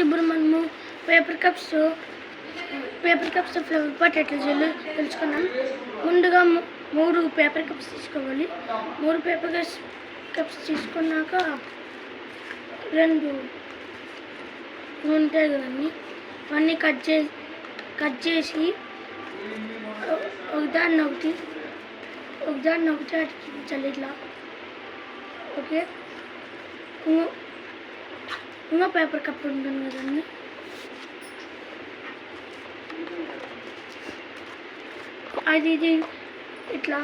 ఇప్పుడు మనము paper కప్స్తో flower pot ఎట్లా చేయాలో తెలుసుకున్నాం. ముందుగా 3 పేపర్ కప్స్ తీసుకోవాలి. 3 పేపర్ కప్స్ తీసుకున్నాక 2 ఉంటాయి కదండి, అవన్నీ కట్ చేసి ఒకదాన్ని ఒకటి అతికించాలి ఇట్లా. ఓకే, ఇంకో పేపర్ కప్ ఉంటుంది కదండి, అది ఇది ఇట్లా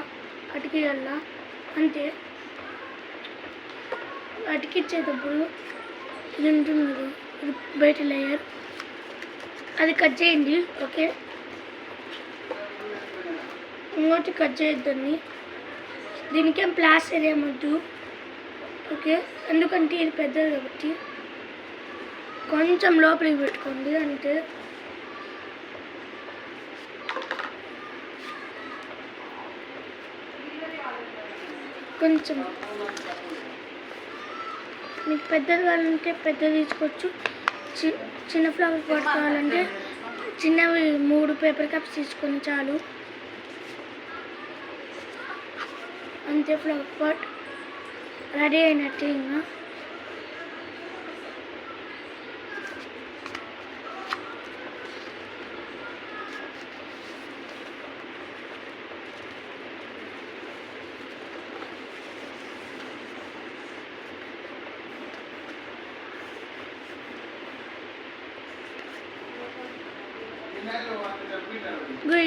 అతికియాల. అంతే, అతికించేటప్పుడు ఇది ఉంటుంది కదా, ఇది బయట లేయర్, అది కట్ చేయండి. ఓకే, ఇంకోటి కట్ చేయొద్దండి, దీనికేం ప్లాస్టర్ ఏమొద్దు. ఓకే, ఎందుకంటే ఇది పెద్దది కాబట్టి కొంచెం లోపలికి పెట్టుకోండి. అంటే కొంచెం మీకు పెద్దది కావాలంటే పెద్దది తీసుకోవచ్చు, చిన్న ఫ్లవర్ పాట్ కావాలంటే చిన్నవి 3 పేపర్ కప్స్ తీసుకొని చాలు. అంతే, ఫ్లవర్ పాట్ రెడీ అయినట్టే. ఇంకా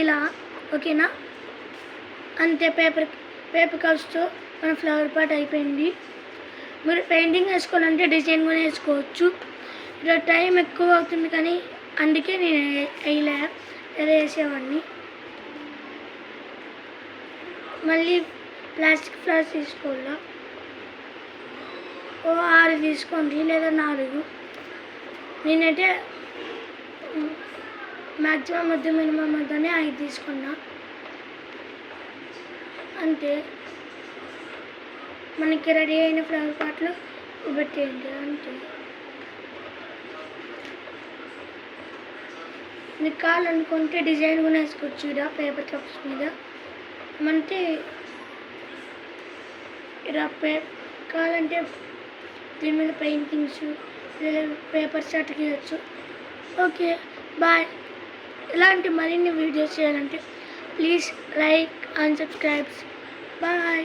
ఇలా. ఓకేనా, అంతే. పేపర్ కప్స్తో మన ఫ్లవర్ పాట్ అయిపోయింది. మీరు పెయింటింగ్ వేసుకోవాలంటే డిజైన్ కూడా వేసుకోవచ్చు. ఇలా టైం ఎక్కువ అవుతుంది కానీ అందుకే నేను వేసేవాడిని. మళ్ళీ ప్లాస్టిక్ ఫ్లవర్స్ తీసుకోవాలా, 6 తీసుకోండి లేదా 4. నేనైతే మ్యాక్సిమం వద్దు, మినిమం వద్దనే 5 తీసుకున్నా. అంతే, మనకి రెడీ అయిన ఫ్లవర్ పాట్లో పెట్టేయండి. అంతే, మీకు కావాలనుకుంటే డిజైన్ కూడా వేసుకోవచ్చు ఇలా పేపర్ కప్స్ మీద. అంటే ఇలా కావాలంటే దీని మీద పెయింటింగ్స్ లేదా పేపర్స్ అతికియచ్చు. Okay, bye. ఇలాంటి మరిన్ని వీడియోస్ చేయాలంటే please like and subscribe. Bye.